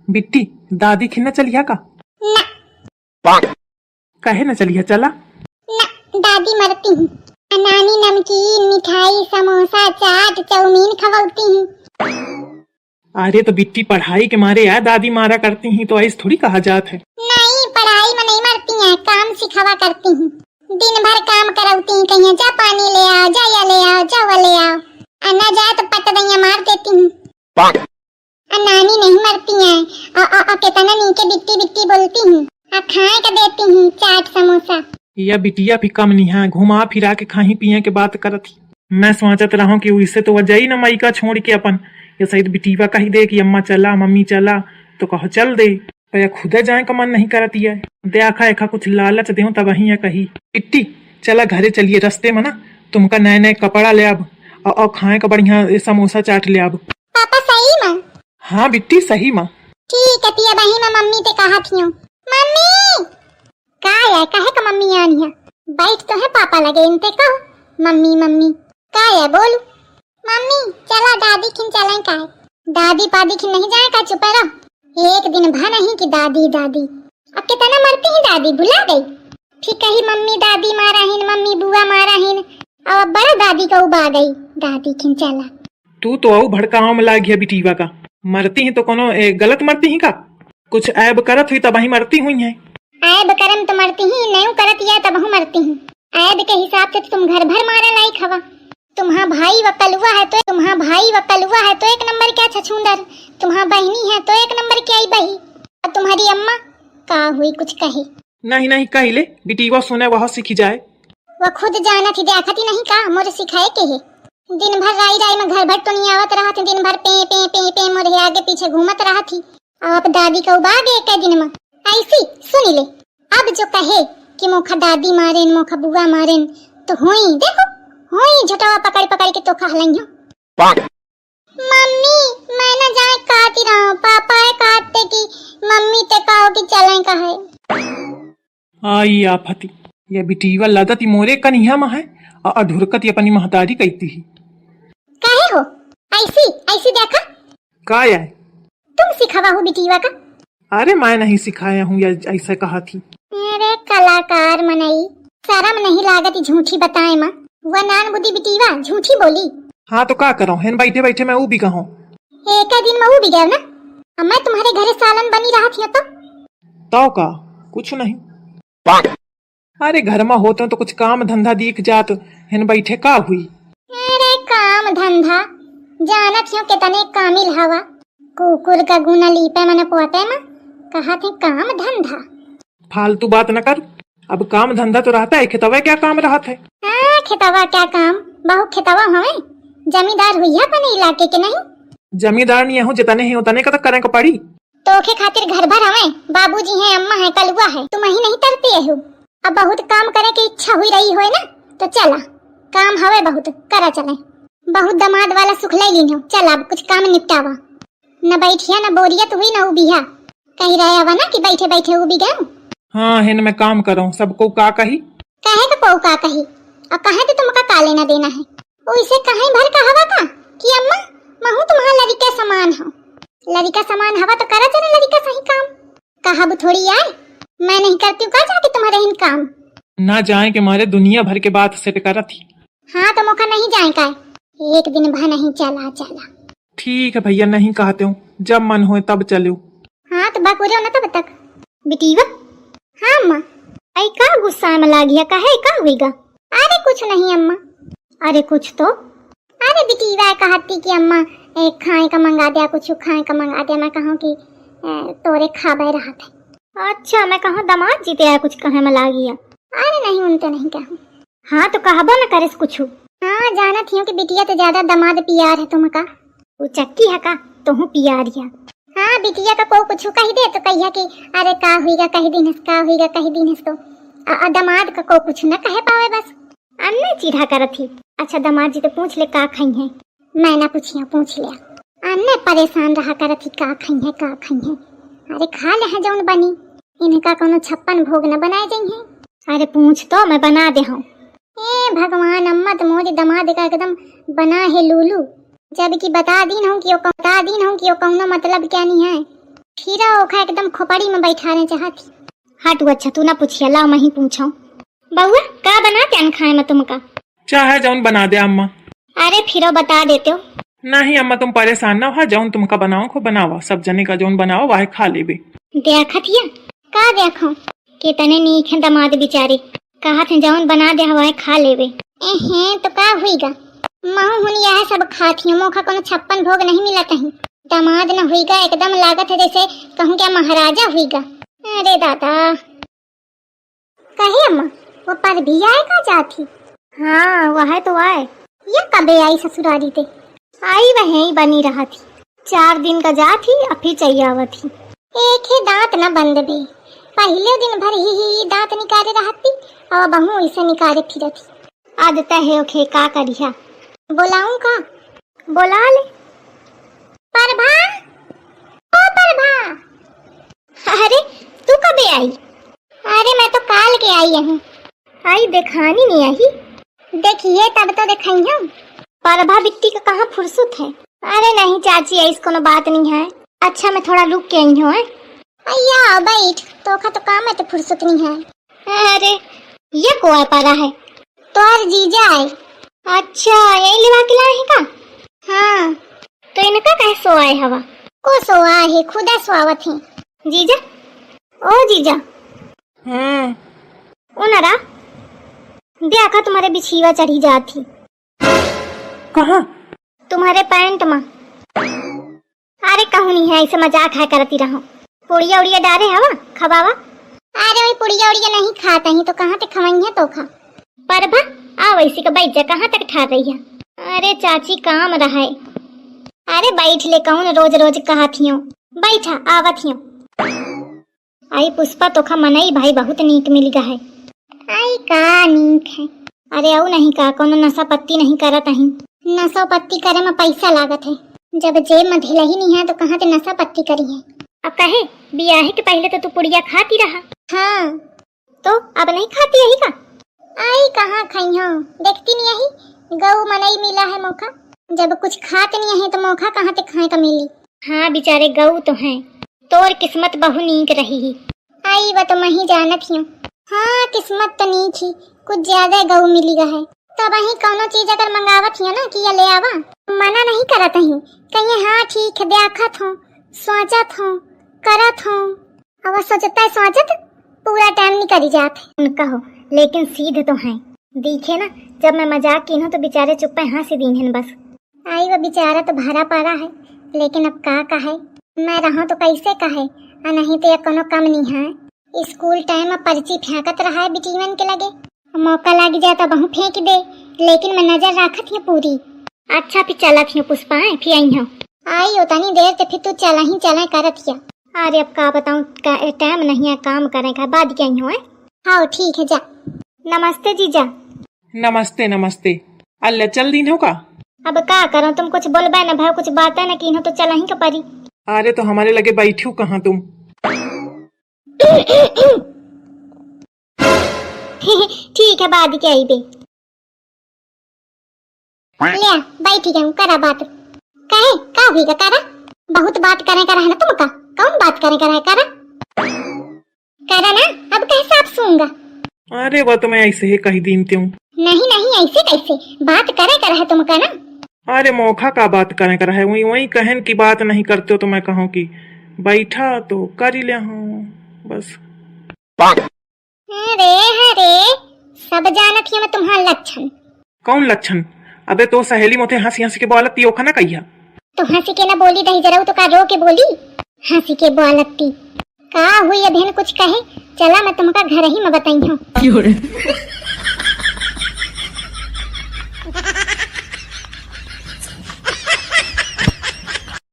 बिट्टी दादी खिन न चलिया का ना कहे न चलिया चला ना दादी मरती हूँ। नानी नमकीन मिठाई समोसा चाट चाउमीन खवाती हूँ। अरे तो बिट्टी पढ़ाई के मारे यार दादी मारा करती ही तो ऐसे थोड़ी कहा जात है। नहीं पढ़ाई में नहीं मरती हैं, काम सिखावा करती हूँ। दिन भर काम करौती हूँ, कहीं जा पानी ले आओ, जा या ले आओ, जा वो ले आओ। अन्ना जाए तो पट दैया मार देती हूँ। नानी नहीं मरती हैं, कितना नीचे बिट्टी बिट्टी बोलती हूँ। खाए का देती हूँ चाट समोसा। या बिटिया भी कम नहीं है, घुमा फिरा के खाही पिए के बात करत ही। मैं सोचत रहा कि इससे तो वजह ही न मई का छोड़ के अपन ये सही बिटिया कही दे कि अम्मा चला मम्मी चला तो कहो चल दे, पर खुदे जाए का मन नहीं करती है। देखा एखा कुछ लालच दे तब वही है कही बिट्टी चला घरे चलिए, रस्ते में ना तुमका नए नए कपड़ा ले अब और खाए का बढ़िया समोसा चाट ले अब। पापा सही माँ? हाँ बिट्टी सही माँ। ठीक है तिया बही मैं मम्मी ते कहा थी मम्मी का है कहे का मम्मी आनी है बैठ तो है पापा लगे इनते कहो मम्मी मम्मी का है बोलू मम्मी चला दादी खिन चलें का है दादी पादी खिन नहीं जाए का चुप रहो। एक दिन भा नहीं कि दादी दादी अब कितना मरती है दादी भुला गई। फिर कही मम्मी दादी मारा हिन मम्मी बुआ मारा हिन और अब बड़ा दादी का उबा गई दादी खिन चला। तू तो आओ भड़काओ में लाग गया बिटिया का। मरती है तो कोनो गलत मरती ही का कुछ ऐब करत हुई तब ही मरती हुई है। ऐब करम तो मरती ही नहीं करत या तब हूँ मरती हूँ। ऐब के हिसाब से तुम घर भर मारा लाई खवा। तुम्हारा भाई व कलुआ है तो एक नंबर क्या छछूंदर, तुम्हारा बहनी है तो एक नंबर क्या ही बही, और तुम्हारी अम्मा का हुई कुछ कहे नहीं नहीं कही ले बिटिया सुने वह सीखी जाए। वो खुद जाना थी देखती नहीं का मोर सिखाए के है। दिन भर राई राई में घर भर तो नहीं आवत रहा थी, दिन भर पे पे पे पे मोरे आगे पीछे घूमत रहा थी। अब दादी का उबा गए के दिन में ऐसी सुन ले। अब जो कहे कि मोखा दादी मारेन मोखा बुआ मारेन तो होई देखो होई झटवा पकड़ पकड़ के तो खा लइयो। मम्मी मैं ना जाए काटी रहा पापा है काटते की मम्मी ते कहो कि चलें कहे। आई आफती ये बिटिया लदती मोरे कन्हिया में है और अधुरकत अपनी महतारी कहती ही कहे हो ऐसी ऐसी देखा का है तुम सिखावा हो बिटिया का। अरे मैं नहीं सिखाया हूँ या ऐसा कहा थी। अरे कलाकार मनई शर्म नहीं लागती झूठी बताए माँ वह नान बुद्धि बिटिया झूठी बोली। हाँ तो का करो हेन बैठे बैठे मैं वो भी कहूँ एक दिन में वो भी गया ना। अब मैं तुम्हारे घरे सालन बनी रहा थी तो का कुछ नहीं। अरे घर में होते तो कुछ काम धंधा दिख जात हेन बैठे का हुई। अरे काम धंधा जाना थी कितने कामिल हवा कुकुर का गुना लीपे मैंने पोते में कहा थे काम धंधा। फालतू बात न कर, अब काम धंधा तो रहता है, खेतवा क्या काम रहा है। खेतवा क्या काम बहु खेतवा हमें जमींदार हुई है अपने इलाके के नहीं। जमींदार नहीं हो जितने ही उतने का तो करे को पड़ी। तो के खातिर घर भर हमें बाबूजी हैं अम्मा है कलुआ है तुम ही नहीं तरती हो। अब बहुत काम करे की इच्छा हुई रही हो ना तो चला काम हवे बहुत करा चले। बहुत दमाद वाला सुख ले ली हो चल अब कुछ काम निपटावा न बैठिया न बोरियत हुई न उबिया कही रहे हवा ना कि बैठे बैठे उबी गए। हाँ हेन मैं काम करूँ सबको का कही कहे का पौ का कही और कहे तो तुमका का लेना देना है। उसे कहीं भर कहावा था कि अम्मा महू तुम्हारा लड़का समान हो लड़का समान हवा तो करा चले लड़का सही काम कहा थोड़ी आए मैं नहीं करती हूँ का जाके तुम्हारे इन काम ना जाए के मारे दुनिया भर के बात सेट करा थी। हाँ तो मौका नहीं जाए का एक दिन भर नहीं चला चला। ठीक है भैया नहीं कहते हूँ जब मन हो तब चलो। हाँ तो बाकुरे हो ना तब तक बिटिया। हाँ अम्मा आई का गुस्सा में लागिया कहे का हुईगा। अरे कुछ नहीं अम्मा। अरे कुछ तो अरे बिटिया कहती कि अम्मा एक खाए का मंगा दिया कुछ खाए का मंगा दिया। मैं कहूँ कि तोरे खाबे रहा थे। अच्छा मैं कहूँ दामाद जीते है कुछ कहे में लागिया। अरे नहीं उन तो नहीं कहूँ। हाँ तो कहबो न करे कुछ। हाँ जाना थी कि बिटिया तो ज्यादा दामाद पियार है तुमका वो चक्की है का तो हूँ पियारिया। हाँ बिटिया का को कुछ कही दे तो कहिया कि अरे का हुईगा कही दिन का हुईगा कही दिन तो दामाद का को कुछ न कहे पावे बस अन्ने चिढ़ा करत थी। अच्छा दामाद जी तो पूछ ले का खाई है मैं ना पूछिया पूछ लिया अन्ने परेशान रहा करत थी का खाई है का खाई है। अरे खा ले है जौन बनी इनका कोनो 56 भोग न बनाए जाइए। अरे पूछ तो मैं बना दे हूँ। ए भगवान अम्मा तो मोरी दामाद का एकदम बना है लूलू जब कि बता दी हूँ कि वो कौनो मतलब क्या नहीं है। खीरा ओखा एकदम खोपड़ी में बैठाने चाहती। हट अच्छा तू ना पूछिया, लाओ मैं ही पूछाऊं। बउआ का बना क्या खाए में तुमका? चाहे जौन बना दे अम्मा। अरे फिरो बता देते हो। नहीं अम्मा तुम परेशान ना हो, जौन तुमका बनाओ खो बनावा, सब जने का जौन बनाओ वह खा लेबे। देखतिया का देखो कितने नीक है दामाद बेचारे, कहा थे जौन बना दे हवाए खा लेबे। एहे तो का हुईगा, महू हुन यह सब खाती हूँ, मौका कोनो 56 भोग नहीं मिला कहीं। दामाद न हुईगा, एकदम लागत है जैसे कहूँ क्या महाराजा हुईगा। अरे दादा कहे अम्मा वो पर भी आएगा जाती? हाँ वह तो आए, ये कबे आई ससुरारी ते? आई वह ही बनी रहा थी, 4 दिन का जा थी अब फिर चाहिए आवत थी। एक ही दांत न बंद बे, पहले दिन भर ही दांत निकाले रहती और बहू इसे निकाले फिरती। आदत है ओखे का करिया, बोलाऊं का? बोला ले। प्रभा ओ प्रभा। अरे तू कब आई? अरे मैं तो काल के आई हूँ। आई देखानी नहीं आई? देखिए तब तो दिखाई हूँ। प्रभा बिट्टी का कहाँ फुर्सत है? अरे नहीं चाची ऐसी कोनो बात नहीं है। अच्छा मैं थोड़ा रुक के आई हूँ। अय्या बैठ, तोखा तो काम है तो फुर्सत नहीं है। अरे ये कोई परा है? तो और जीजा आए। अच्छा यही लिवा के लाए का? हाँ तो इनका कहे सोआए हवा? को सोआ है, खुदा सोआवत है। जीजा ओ जीजा। उनरा देखा तुम्हारे बिछीवा चढ़ी जाती। कहाँ? तुम्हारे पैंट में। अरे कहूँ नहीं है, ऐसे मजाक है करती रहो। पुड़िया उड़िया डारे हवा खबावा? अरे वही पुड़िया उड़िया नहीं खाता ही तो कहाँ तक खवाई है तो खा। परभा आ वैसी का बैठ जा, कहाँ तक ठा रही है? अरे चाची काम रहा है। अरे बैठ ले, कौन रोज रोज कहा थी बैठा आवत ही। आई पुष्पा तो खा मनई भाई बहुत नीक मिल गया है। आई का नीक है? अरे औ नहीं का कोनो नशा पत्ती नहीं करत ही। नशा पत्ती करे में पैसा लागत है, जब जेब में ढिला ही नहीं है तो कहाँ ते नशा पत्ती करी है। अब कहे बियाह के पहले तो तू पुड़िया खाती रहा। हाँ तो अब नहीं खाती यही का? आई कहाँ खाई हो, देखती नहीं यही गऊ मनई मिला है मौका, जब कुछ खाते नहीं है तो मौका कहाँ ते खाए का मिली। हाँ बेचारे गऊ तो हैं, तोर किस्मत बहु नीक रही ही। आई वो तो मैं ही जानत हूँ। हाँ किस्मत तो नीक ही, कुछ ज्यादा गऊ मिली है। तब वही कोनो चीज अगर मंगावत हियो ना कि ये ले आवा, मना नहीं करत ही, कहीं हाँ ठीक है देखत हो, सोचत हो, करत हो। अब सोचता है सोचत पूरा टाइम निकल जात है उनका हो, लेकिन सीध तो है। दिखे ना जब मैं मजाक की हूँ तो बेचारे चुप्पे हंसी दीन है बस। आई वो बेचारा तो भरा पारा है, लेकिन अब का कहे, मैं रहूं तो कैसे कहे, नहीं तो ये कोनो कम नहीं है। स्कूल टाइम में पर्ची फेंकत रहा है बिटीवन के लगे, मौका लग जाता बहु फेंक दे, लेकिन मैं नजर रखत हूँ पूरी। अच्छा फिर चलत हूँ पुष्पा, फिर आई हूँ। आई उतनी देर से फिर तू चला करत हिया। अरे अब का बताऊँ, टाइम नहीं है काम करे का, बाद के आई हूँ। हाँ ठीक है जा। नमस्ते जीजा। नमस्ते नमस्ते। अल्लाह चल दिन हो का? अब का करो, तुम कुछ बोलबे न भाई, कुछ बात है न की तो चला ही का परी। अरे तो हमारे लगे बैठू कहाँ तुम? ठीक है बाद के आई बे। ले बैठी जाऊं करा बात। कहे का हुईगा करा, बहुत बात करे का है ना तुमका, कौन बात करे का है करा ना, अब कैसे आप सुनूंगा? अरे वो तो मैं ऐसे ही कही दीनती हूँ। नहीं नहीं ऐसे कैसे बात करे का है तुमका ना? अरे मौका का बात करे कर है, वही वही कहन की बात नहीं करते हो तो मैं कहूँ कि बैठा तो कर ही ले हूँ बस। अरे अरे सब जानत ही मैं तुम्हारा लक्षण। कौन लक्षण? अबे तो सहेली मोथे हंसी हंसी के बोलती ओखा ना कहिया। तो हंसी के ना बोली दही जरा तो का रो के बोली, हंसी के बोलती का हुई अभी कुछ कहे, चला मैं तुमका घर ही में बताई हूँ।